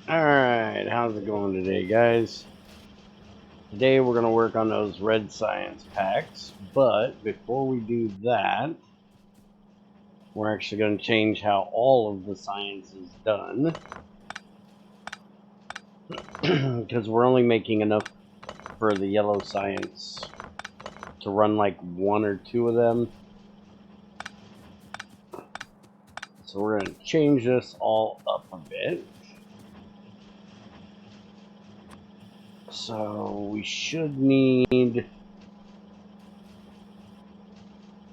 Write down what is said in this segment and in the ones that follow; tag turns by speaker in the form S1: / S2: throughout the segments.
S1: Alright, how's it going today, guys? Today we're going to work on those red science packs, but before we do that, we're actually going to change how all of the science is done. Because we're only making enough for the yellow science to run like one or two of them. So we're going to change this all up a bit. So we should need,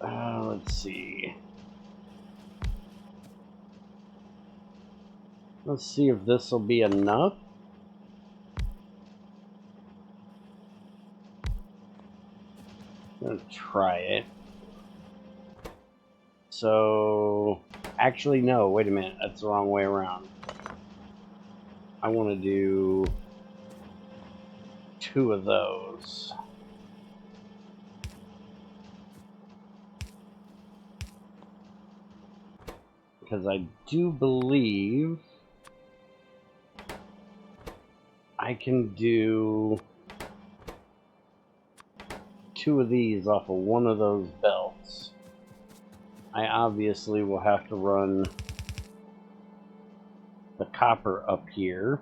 S1: let's see. Let's see if this will be enough. I'm gonna try it. So, actually no, wait a minute, that's the wrong way around. I want to do 2 of those. Because I do believe I can do 2 of these off of one of those belts. I obviously will have to run the copper up here.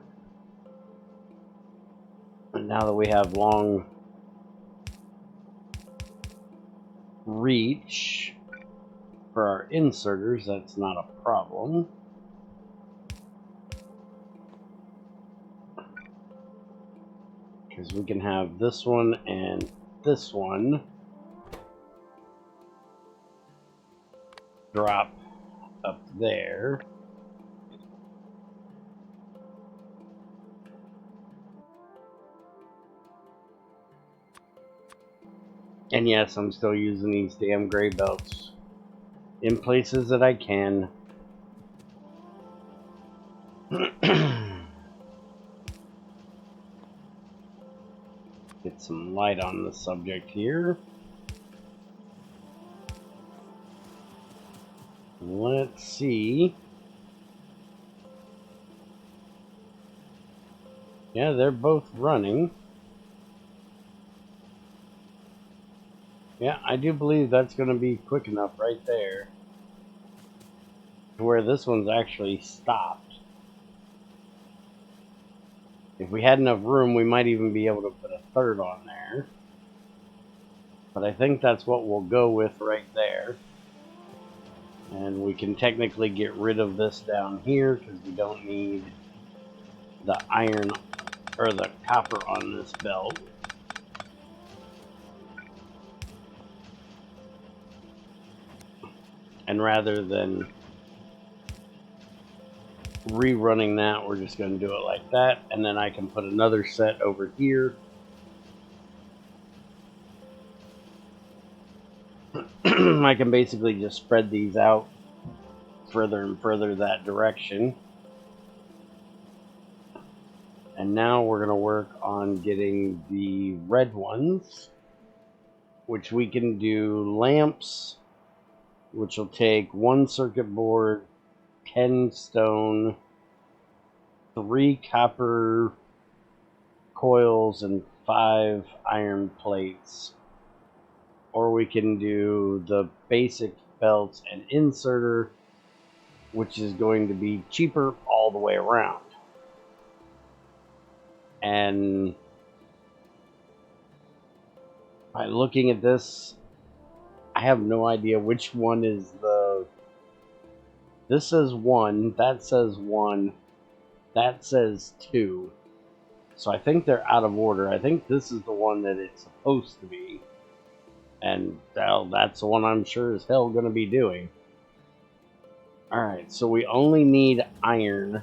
S1: And now that we have long reach for our inserters, that's not a problem. Because we can have this one and this one drop up there. And yes, I'm still using these damn gray belts in places that I can. Get some light on the subject here. Let's see. Yeah, they're both running. Yeah, I do believe that's going to be quick enough right there to where this one's actually stopped. If we had enough room, we might even be able to put a third on there. But I think that's what we'll go with right there. And we can technically get rid of this down here because we don't need the iron or the copper on this belt. And rather than rerunning that, we're just going to do it like that, and then I can put another set over here. I can basically just spread these out further and further that direction. And now we're going to work on getting the red ones, which we can do lamps, which will take 1 circuit board, 10 stone, 3 copper coils, and 5 iron plates. Or we can do the basic belts and inserter, which is going to be cheaper all the way around. And by looking at this, I have no idea which one is the... This says 1, that says 1, that says 2. So I think they're out of order. I think this is the one that it's supposed to be. And that's the one I'm sure as hell going to be doing. Alright, so we only need iron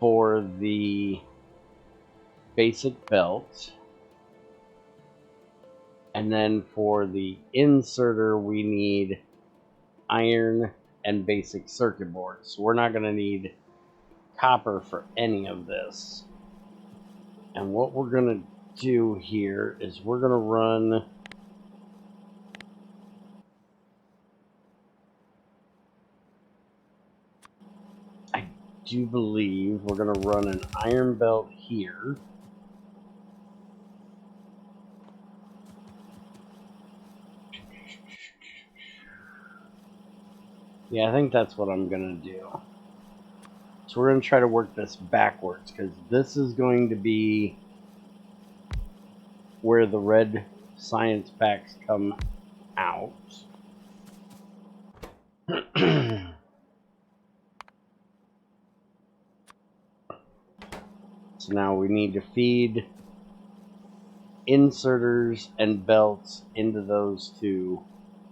S1: for the basic belt. And then for the inserter, we need iron and basic circuit boards. So we're not going to need copper for any of this. And what we're going to do here is we're going to run do believe we're going to run an iron belt here. Yeah, I think that's what I'm going to do. So we're going to try to work this backwards, because this is going to be where the red science packs come out. So now we need to feed inserters and belts into those two.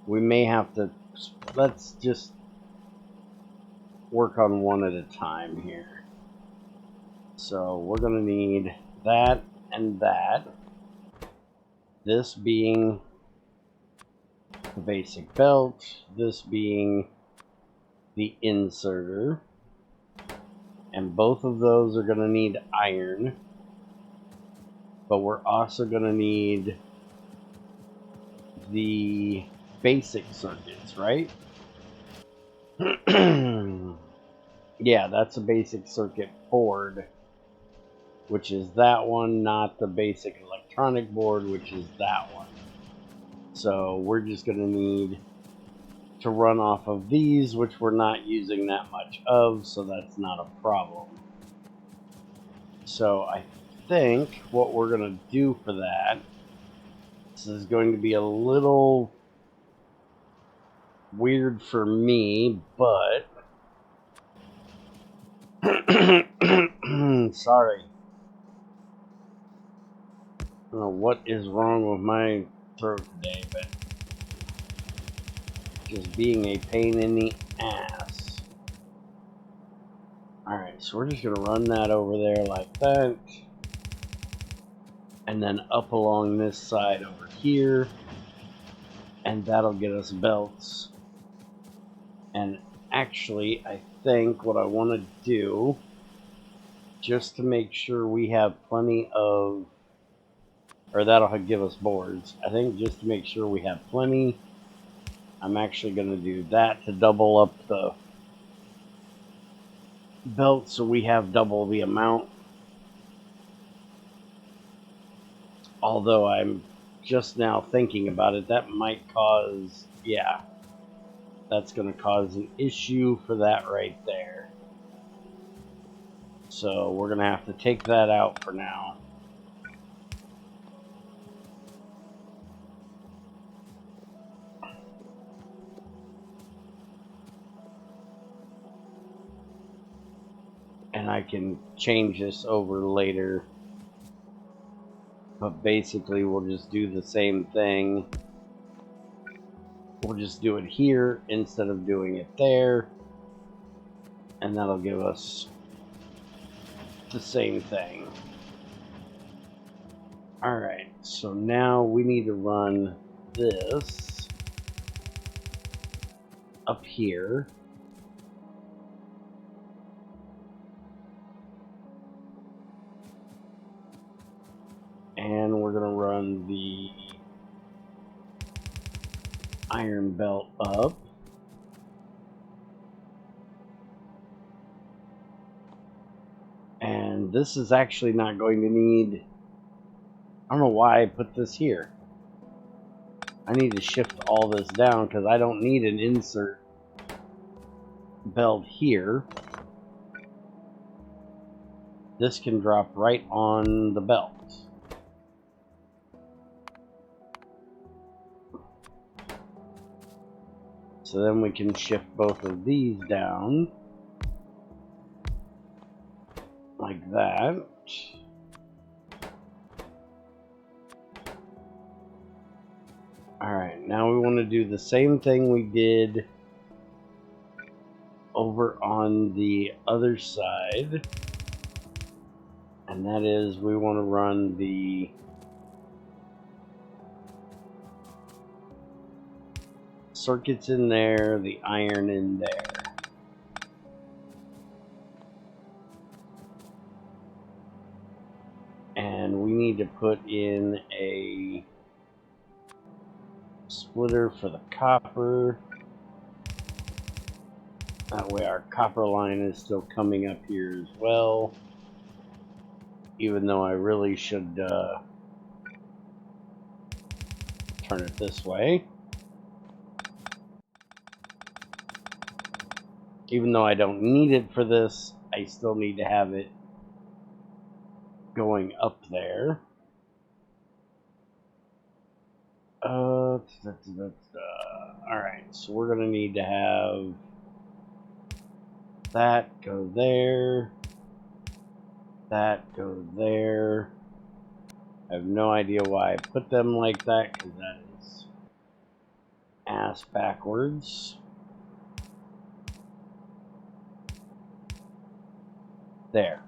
S1: We may have to, let's just work on one at a time here. So we're going to need that and that. This being the basic belt, this being the inserter. And both of those are going to need iron. But we're also going to need the basic circuits, right? Yeah, that's a basic circuit board, which is that one, not the basic electronic board, which is that one. So we're just going to need to run off of these, which we're not using that much of, so that's not a problem. So I think what we're going to do for that, this is going to be a little weird for me, but sorry. I don't know what is wrong with my throat today, but just being a pain in the ass. Alright, so we're just going to run that over there like that. And then up along this side over here. And that'll get us belts. And actually, I think what I want to do, just to make sure we have plenty of, or that'll give us boards. I think just to make sure we have plenty, I'm actually going to do that to double up the belt so we have double the amount. Although I'm just now thinking about it, that might cause, yeah, that's going to cause an issue for that right there. So we're going to have to take that out for now. And I can change this over later. But basically we'll just do the same thing. We'll just do it here instead of doing it there. And that'll give us the same thing. Alright, so now we need to run this up here. And we're going to run the iron belt up. And this is actually not going to need, I don't know why I put this here. I need to shift all this down because I don't need an insert belt here. This can drop right on the belt. So then we can shift both of these down like that. Alright, now we want to do the same thing we did over on the other side. And that is, we want to run the circuits in there, the iron in there. And we need to put in a splitter for the copper. That way our copper line is still coming up here as well. Even though I really should turn it this way. Even though I don't need it for this, I still need to have it going up there. Alright, so we're going to need to have that go there. That go there. I have no idea why I put them like that, because that is ass backwards. There.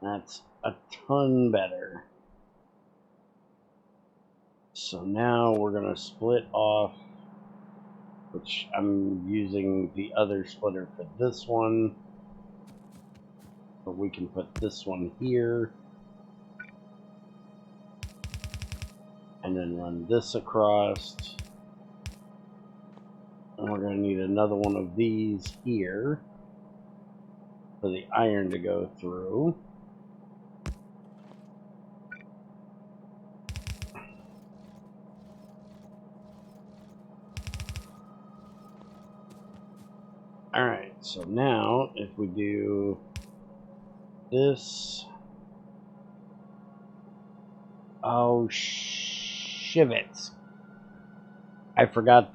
S1: That's a ton better. So now we're going to split off, which I'm using the other splitter for this one. But we can put this one here. And then run this across. And we're going to need another one of these here for the iron to go through. Alright, so now if we do this. Oh, shivets. I forgot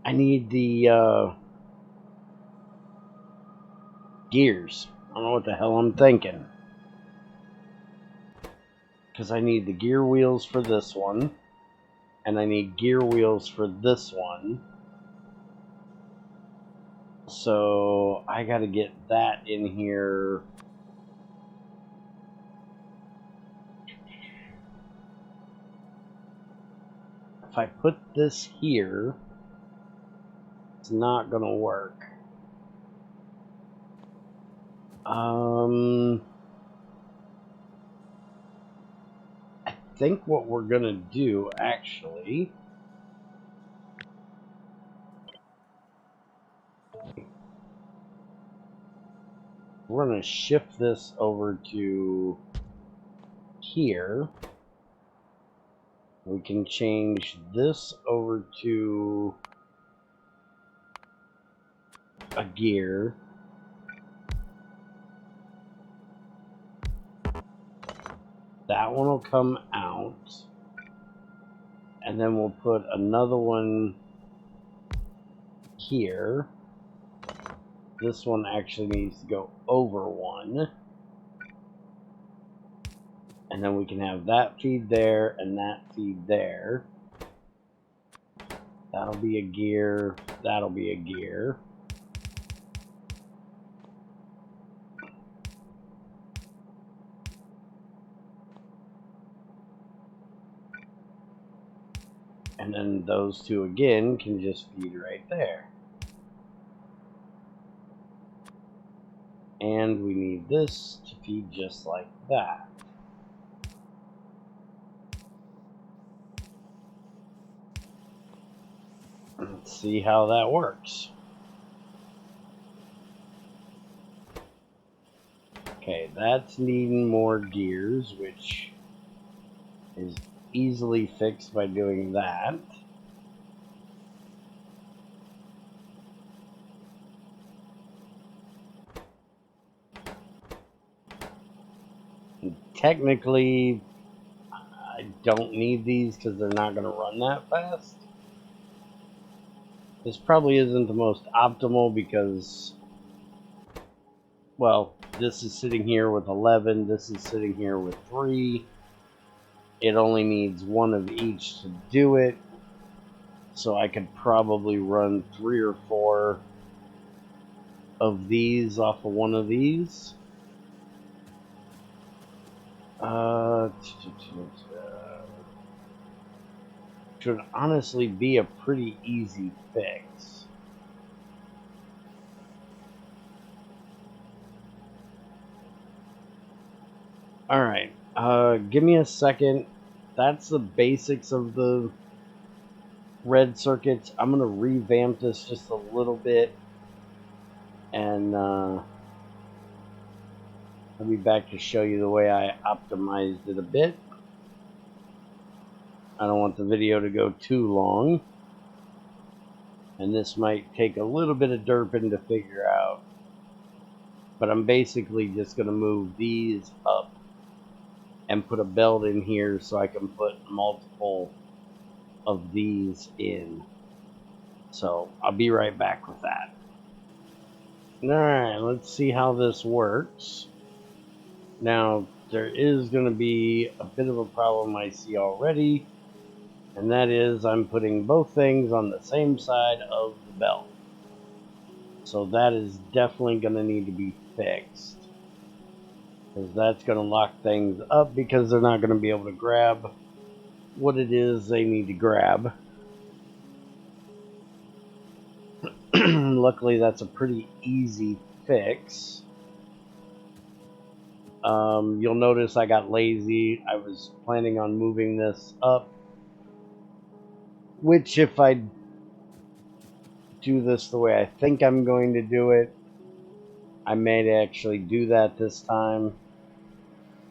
S1: I need the gears. I don't know what the hell I'm thinking. Because I need the gear wheels for this one. And I need gear wheels for this one. So I gotta get that in here. If I put this here, it's not gonna work. I think what we're gonna do actually, we're gonna shift this over to here. We can change this over to a gear. That one will come out. And then we'll put another one here. This one actually needs to go over one. And then we can have that feed there and that feed there. That'll be a gear. That'll be a gear. And then those two again can just feed right there. And we need this to feed just like that. Let's see how that works. Okay, that's needing more gears, which is easily fixed by doing that. And technically, I don't need these because they're not going to run that fast. This probably isn't the most optimal because, well, this is sitting here with 11, this is sitting here with 3. It only needs one of each to do it. So I could probably run 3 or 4 of these off of one of these. Should honestly be a pretty easy fix. Alright, give me a second. That's the basics of the red circuits. I'm going to revamp this just a little bit, and I'll be back to show you the way I optimized it a bit. I don't want the video to go too long, and this might take a little bit of derping to figure out, but I'm basically just going to move these up and put a belt in here so I can put multiple of these in. So I'll be right back with that. Alright, let's see how this works. Now, there is going to be a bit of a problem I see already, and that is I'm putting both things on the same side of the belt. So that is definitely going to need to be fixed, because that's going to lock things up because they're not going to be able to grab what it is they need to grab. Luckily, that's a pretty easy fix. You'll notice I got lazy. I was planning on moving this up, which if I do this the way I think I'm going to do it, I may actually do that this time.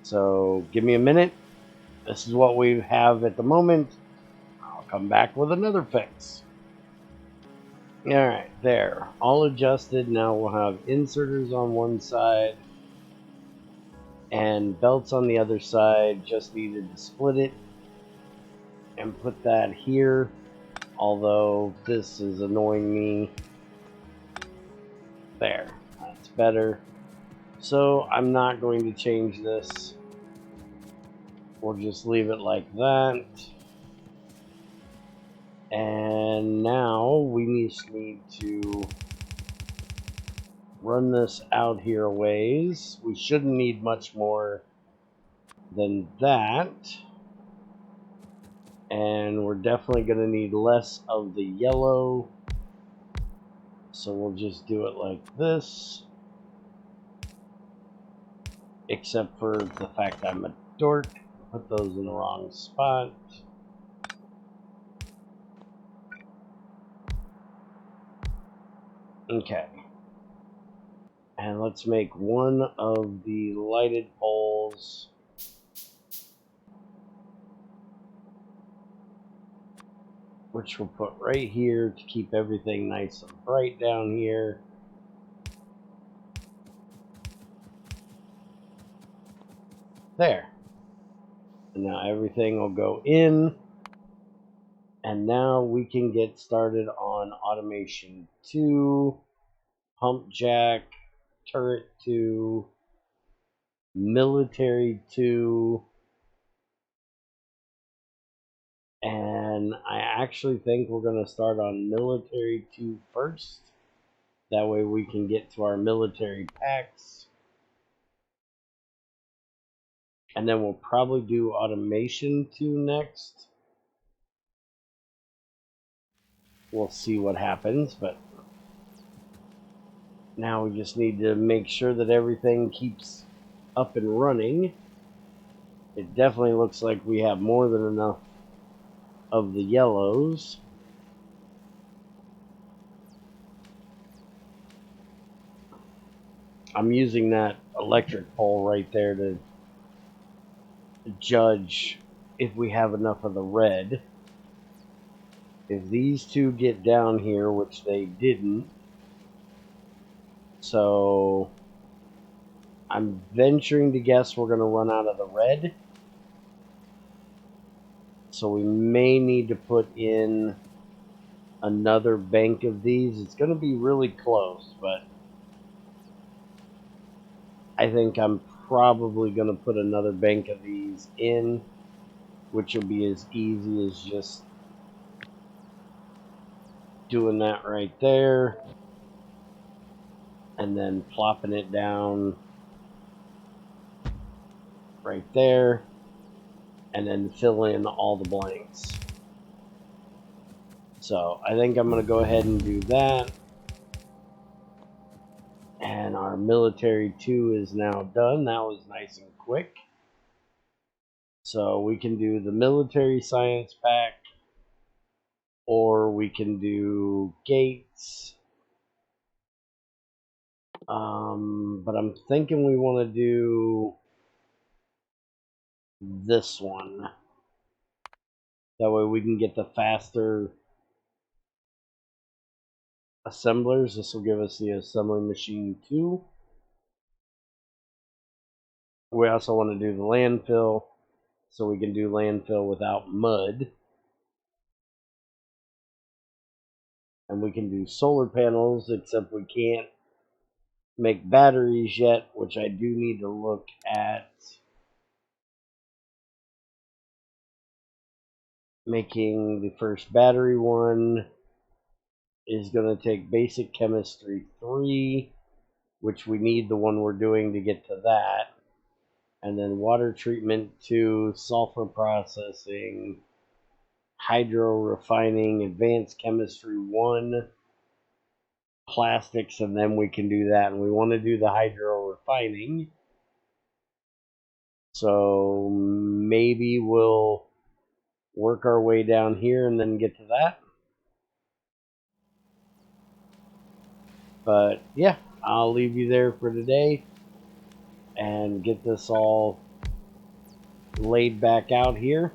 S1: So give me a minute. This is what we have at the moment. I'll come back with another fix. Alright, there. All adjusted. Now we'll have inserters on one side and belts on the other side. Just needed to split it and put that here, although this is annoying me. There, that's better. So I'm not going to change this. We'll just leave it like that. And now we just need to run this out here a ways. We shouldn't need much more than that. And we're definitely going to need less of the yellow. So we'll just do it like this. Except for the fact I'm a dork. Put those in the wrong spot. Okay. And let's make one of the lighted poles which we'll put right here to keep everything nice and bright down here. There. And now everything will go in. And now we can get started on automation 2, pump jack, turret 2, military 2, and I actually think we're going to start on military 2 first. That way we can get to our military packs. And then we'll probably do automation 2 next. We'll see what happens, but now we just need to make sure that everything keeps up and running. It definitely looks like we have more than enough of the yellows. I'm using that electric pole right there to judge if we have enough of the red. If these two get down here, which they didn't, so I'm venturing to guess we're going to run out of the red. So we may need to put in another bank of these. It's going to be really close, but I think I'm probably going to put another bank of these in, which will be as easy as just doing that right there and then plopping it down right there and then fill in all the blanks. So I think I'm going to go ahead and do that. And our military 2 is now done. That was nice and quick. So we can do the military science pack or we can do gates. But I'm thinking we want to do this one. That way we can get the faster assemblers. This will give us the assembly machine 2. We also want to do the landfill, so we can do landfill without mud. And we can do solar panels, except we can't make batteries yet, which I do need to look at making. The first battery one is going to take basic chemistry 3, which we need the one we're doing to get to that. And then water treatment 2, sulfur processing, hydro refining, advanced chemistry 1, plastics, and then we can do that. And we want to do the hydro refining. So maybe we'll work our way down here and then get to that. But yeah, I'll leave you there for today and get this all laid back out here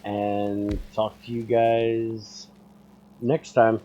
S1: and talk to you guys next time.